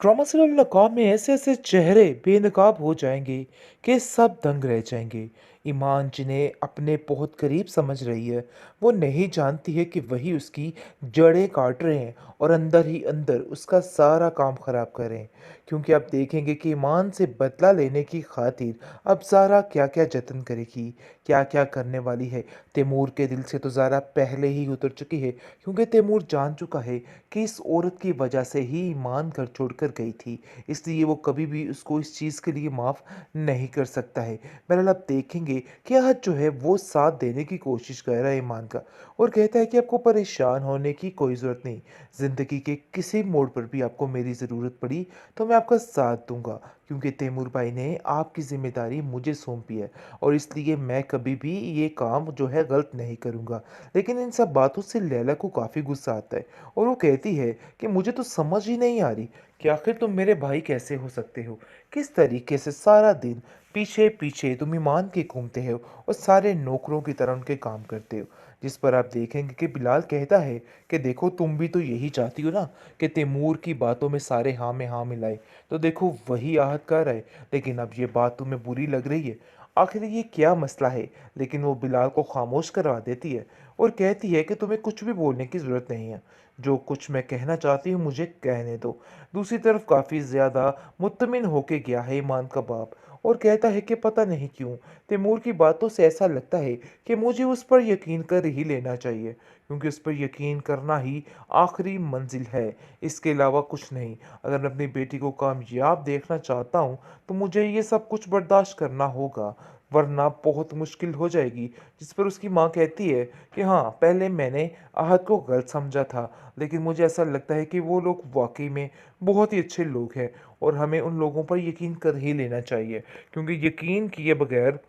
Drama serial नकाब में ऐसे-ऐसे चेहरे बेनकाब हो जाएँगे कि सब दंग रह जाएँगे। ईमान जिन्हें अपने बहुत करीब समझ रही है, वो नहीं जानती है कि वही उसकी जड़ें काट रहे हैं और अंदर ही अंदर उसका सारा काम ख़राब कर रहे हैं। क्योंकि आप देखेंगे कि ईमान से बदला लेने की खातिर अब ज़ारा क्या-क्या जतन करेगी, क्या-क्या करने वाली है। तैमूर के दिल से तो ज़ारा पहले ही उतर चुकी है, क्योंकि तैमूर जान चुका है कि इस औरत की वजह से ही ईमान घर छोड़कर गई थी, इसलिए वो कभी भी उसको इस चीज़ के लिए माफ़ नहीं कर सकता है। बहरहाल आप देखेंगे कि आहत जो है वो साथ देने की कोशिश कर रहा है ईमान का और कहता है कि आपको परेशान होने की कोई ज़रूरत नहीं। ज़िंदगी के किसी मोड़ पर भी आपको मेरी ज़रूरत पड़ी तो मैं आपका साथ दूँगा, क्योंकि तैमूर भाई ने आपकी ज़िम्मेदारी मुझे सौंपी है और इसलिए मैं कभी भी ये काम जो है गलत नहीं करूँगा। लेकिन इन सब बातों से लैला को काफ़ी गुस्सा आता है और वो कहती है कि मुझे तो समझ ही नहीं आ रही कि आखिर तुम मेरे भाई कैसे हो सकते हो? किस तरीके से सारा दिन पीछे-पीछे तुम ईमान के घूमते हो और सारे नौकरों की तरह उनके काम करते हो। जिस पर आप देखेंगे कि बिलाल कहता है कि देखो तुम भी तो यही चाहती हो ना कि तैमूर की बातों में सारे हाँ में हाँ मिलाए। तो देखो वही आहत कर रहा है, लेकिन अब ये बात तुम्हें बुरी लग रही है। आखिर ये क्या मसला है? लेकिन वो बिलाल को खामोश करवा देती है और कहती है कि तुम्हें कुछ भी बोलने की ज़रूरत नहीं है। जो कुछ मैं कहना चाहती हूँ मुझे कहने दो। दूसरी तरफ काफ़ी ज़्यादा मुत्तमिन होके गया है ईमान का बाप और कहता है कि पता नहीं क्यों तैमूर की बातों से ऐसा लगता है कि मुझे उस पर यकीन कर ही लेना चाहिए, क्योंकि उस पर यकीन करना ही आखिरी मंजिल है, इसके अलावा कुछ नहीं। अगर मैं अपनी बेटी को कामयाब देखना चाहता हूँ तो मुझे ये सब कुछ बर्दाश्त करना होगा, वरना बहुत मुश्किल हो जाएगी। जिस पर उसकी माँ कहती है कि हाँ, पहले मैंने आहत को गलत समझा था, लेकिन मुझे ऐसा लगता है कि वो लोग वाक़ई में बहुत ही अच्छे लोग हैं और हमें उन लोगों पर यकीन कर ही लेना चाहिए, क्योंकि यकीन किए बगैर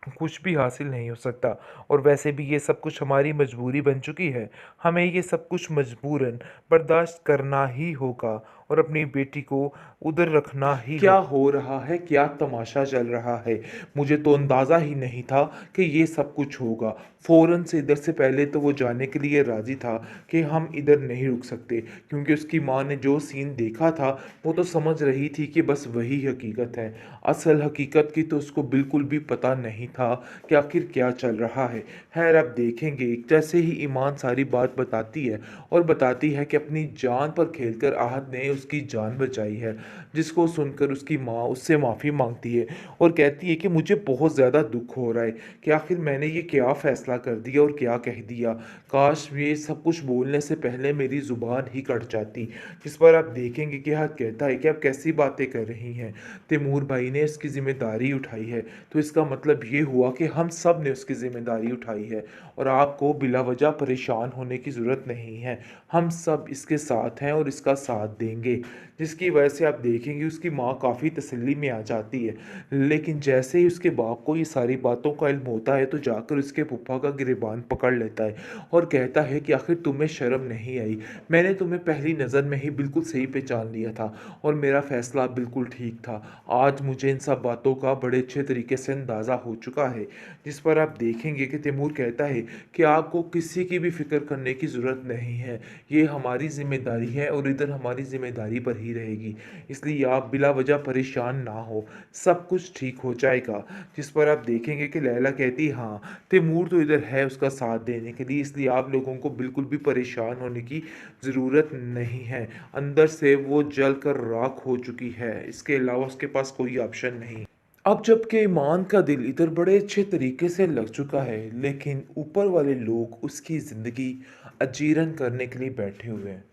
कुछ भी हासिल नहीं हो सकता। और वैसे भी ये सब कुछ हमारी मजबूरी बन चुकी है। हमें ये सब कुछ मजबूरन बर्दाश्त करना ही होगा और अपनी बेटी को उधर रखना ही क्या हो रहा है, क्या तमाशा चल रहा है? मुझे तो अंदाज़ा ही नहीं था कि ये सब कुछ होगा। फ़ौरन से इधर से पहले तो वो जाने के लिए राज़ी था कि हम इधर नहीं रुक सकते, क्योंकि उसकी माँ ने जो सीन देखा था, वो तो समझ रही थी कि बस वही हकीकत है। असल हकीकत की तो उसको बिल्कुल भी पता नहीं था कि आखिर क्या चल रहा है। खैर अब देखेंगे, जैसे ही ईमान सारी बात बताती है और बताती है कि अपनी जान पर खेलकर आहत ने उसकी जान बचाई है, जिसको सुनकर उसकी माँ उससे माफ़ी माँगती है और कहती है कि मुझे बहुत ज़्यादा दुःख हो रहा है कि आखिर मैंने ये क्या फ़ैसला कर दिया और क्या कह दिया। काश ये सब कुछ बोलने से पहले मेरी ज़ुबान ही कट जाती। जिस पर आप देखेंगे कि आहत कहता है कि आप कैसी बातें कर रही हैं? तैमूर भाई ने इसकी ज़िम्मेदारी उठाई है, तो इसका मतलब ये हुआ कि हम सब ने उसकी ज़िम्मेदारी उठाई है और आपको बिलावजह परेशान होने की ज़रूरत नहीं है। हम सब इसके साथ हैं और इसका साथ देंगे। जिसकी वजह से आप देखेंगे उसकी माँ काफ़ी तसल्ली में आ जाती है। लेकिन जैसे ही उसके बाप को ये सारी बातों का इल्म होता है तो जाकर उसके फूफा का गिरेबान पकड़ लेता है और कहता है कि आखिर तुम्हें शर्म नहीं आई? मैंने तुम्हें पहली नज़र में ही बिल्कुल सही पहचान लिया था और मेरा फ़ैसला बिल्कुल ठीक था। आज मुझे इन सब बातों का बड़े अच्छे तरीके से अंदाज़ा हो चुका है। जिस पर आप देखेंगे कि तैमूर कहता है कि आपको किसी की भी फ़िक्र करने की ज़रूरत नहीं है। ये हमारी ज़िम्मेदारी है और इधर हमारी ज़िम्मेदारी पर ही रहेगी। इसलिए आप बिला वजह परेशान ना हो, सब कुछ ठीक हो जाएगा। जिस पर आप देखेंगे कि लैला कहती है हाँ, तैमूर तो इधर है उसका साथ देने के लिए, इसलिए आप लोगों को बिल्कुल भी परेशान होने की ज़रूरत नहीं है। अंदर से वो जल कर राख हो चुकी है, इसके अलावा उसके पास कोई ऑप्शन नहीं। अब जबकि ईमान का दिल इधर बड़े अच्छे तरीके से लग चुका है, लेकिन ऊपर वाले लोग उसकी ज़िंदगी अजीरन करने के लिए बैठे हुए हैं।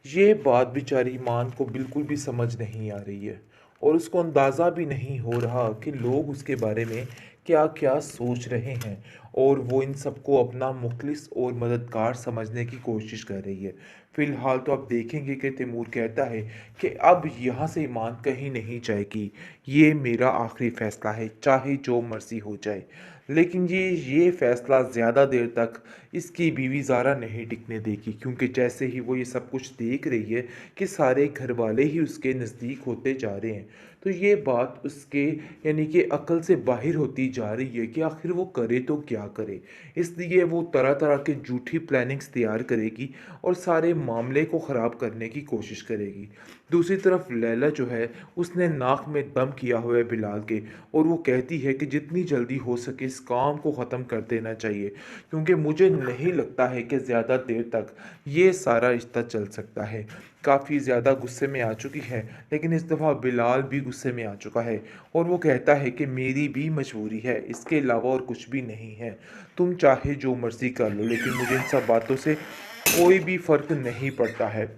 ये बात बेचारी ईमान को बिल्कुल भी समझ नहीं आ रही है और उसको अंदाज़ा भी नहीं हो रहा कि लोग उसके बारे में क्या-क्या सोच रहे हैं और वो इन सबको अपना मुखलिस और मददगार समझने की कोशिश कर रही है। फ़िलहाल तो आप देखेंगे कि तैमूर कहता है कि अब यहाँ से ईमान कहीं नहीं जाएगी। ये मेरा आखिरी फ़ैसला है, चाहे जो मर्ज़ी हो जाए। लेकिन ये फ़ैसला ज़्यादा देर तक इसकी बीवी ज़ारा नहीं टिकने देगी, क्योंकि जैसे ही वो ये सब कुछ देख रही है कि सारे घरवाले ही उसके नज़दीक होते जा रहे हैं, तो ये बात उसके यानी कि अक़ल से बाहर होती जा रही है कि आखिर वो करे तो क्या करे। इसलिए वो तरह-तरह की झूठी प्लानिंग्स तैयार करेगी और सारे मामले को ख़राब करने की कोशिश करेगी। दूसरी तरफ लैला जो है, उसने नाक में दम किया हुआ है बिलाल के, और वो कहती है कि जितनी जल्दी हो सके इस काम को ख़त्म कर देना चाहिए, क्योंकि मुझे नहीं लगता है कि ज़्यादा देर तक ये सारा रिश्ता चल सकता है। काफ़ी ज़्यादा गुस्से में आ चुकी है, लेकिन इस दफ़ा बिलाल भी गुस्से में आ चुका है और वो कहता है कि मेरी भी मजबूरी है, इसके अलावा और कुछ भी नहीं है। तुम चाहे जो मर्ज़ी कर लो, लेकिन मुझे इन सब बातों से कोई भी फ़र्क नहीं पड़ता है।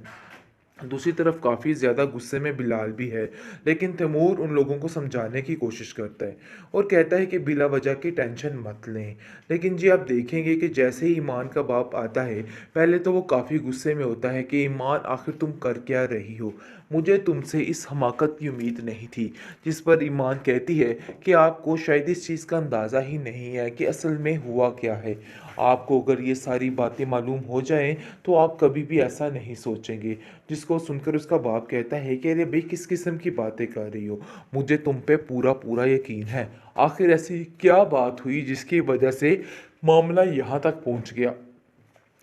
दूसरी तरफ काफ़ी ज़्यादा गुस्से में बिलाल भी है, लेकिन तैमूर उन लोगों को समझाने की कोशिश करता है और कहता है कि बिला वजह की टेंशन मत लें। लेकिन जी आप देखेंगे कि जैसे ही ईमान का बाप आता है, पहले तो वो काफ़ी गुस्से में होता है कि ईमान आखिर तुम कर क्या रही हो? मुझे तुमसे इस हमाकत की उम्मीद नहीं थी। जिस पर ईमान कहती है कि आपको शायद इस चीज़ का अंदाज़ा ही नहीं है कि असल में हुआ क्या है। आपको अगर ये सारी बातें मालूम हो जाएँ, तो आप कभी भी ऐसा नहीं सोचेंगे। जिसको सुनकर उसका बाप कहता है कि अरे भाई किस किस्म की बातें कर रही हो, मुझे तुम पे पूरा पूरा यकीन है। आखिर ऐसी क्या बात हुई जिसकी वजह से मामला यहाँ तक पहुँच गया।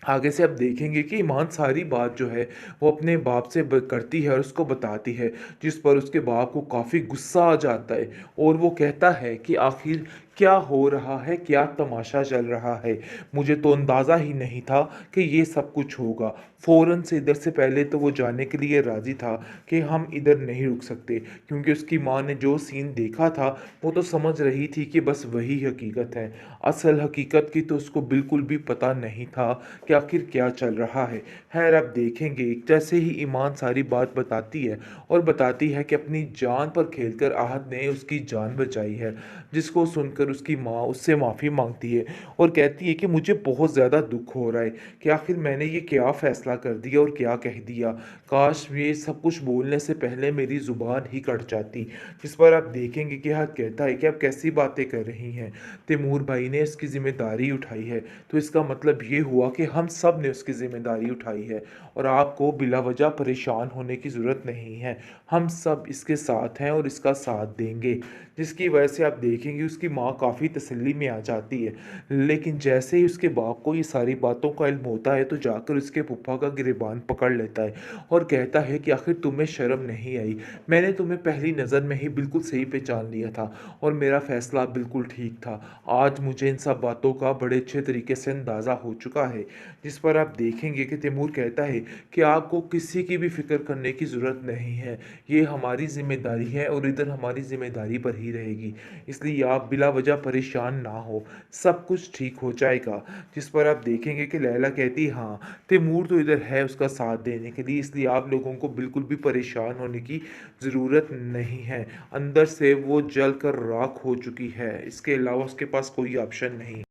आगे से आप देखेंगे कि ईमान सारी बात जो है वो अपने बाप से करती है और उसको बताती है, जिस पर उसके बाप को काफ़ी गुस्सा आ जाता है और वो कहता है कि आखिर क्या हो रहा है, क्या तमाशा चल रहा है। मुझे तो अंदाज़ा ही नहीं था कि ये सब कुछ होगा। फ़ौरन से इधर से पहले तो वो जाने के लिए राज़ी था कि हम इधर नहीं रुक सकते, क्योंकि उसकी माँ ने जो सीन देखा था वो तो समझ रही थी कि बस वही हकीकत है। असल हकीकत की तो उसको बिल्कुल भी पता नहीं था कि आखिर क्या चल रहा है। खैर आप देखेंगे जैसे ही ईमान सारी बात बताती है और बताती है कि अपनी जान पर खेलकर आहत ने उसकी जान बचाई है, जिसको सुनकर उसकी माँ उससे माफ़ी माँगती है और कहती है कि मुझे बहुत ज़्यादा दुःख हो रहा है कि आखिर मैंने ये क्या फ़ैसला कर दिया और क्या कह दिया। काश ये सब कुछ बोलने से पहले मेरी ज़ुबान ही कट जाती। जिस पर आप देखेंगे कि हद कहता है कि आप कैसी बातें कर रही हैं। तैमूर भाई ने इसकी ज़िम्मेदारी उठाई है, तो इसका मतलब ये हुआ कि हम सब ने उसकी ज़िम्मेदारी उठाई है और आपको बिला वजह परेशान होने की ज़रूरत नहीं है। हम सब इसके साथ हैं और इसका साथ देंगे। जिसकी वजह से आप देखेंगे उसकी माँ काफ़ी तसल्ली में आ जाती है। लेकिन जैसे ही उसके बाप को ये सारी बातों का इल्म होता है, तो जाकर उसके फूफा का गिरेबान पकड़ लेता है और कहता है कि आखिर तुम्हें शर्म नहीं आई? मैंने तुम्हें पहली नज़र में ही बिल्कुल सही पहचान लिया था और मेरा फ़ैसला बिल्कुल ठीक था। आज मुझे इन सब बातों का बड़े अच्छे तरीके से अंदाज़ा हो चुका है। जिस पर आप देखेंगे कि तैमूर कहता है कि आपको किसी की भी फ़िक्र करने की ज़रूरत नहीं है। ये हमारी ज़िम्मेदारी है और इधर हमारी ज़िम्मेदारी पर ही रहेगी। इसलिए आप बिला वजह परेशान ना हो, सब कुछ ठीक हो जाएगा। जिस पर आप देखेंगे कि लैला कहती है हाँ, तैमूर तो इधर है उसका साथ देने के लिए, इसलिए आप लोगों को बिल्कुल भी परेशान होने की ज़रूरत नहीं है। अंदर से वो जल कर राख हो चुकी है, इसके अलावा उसके पास कोई ऑप्शन नहीं।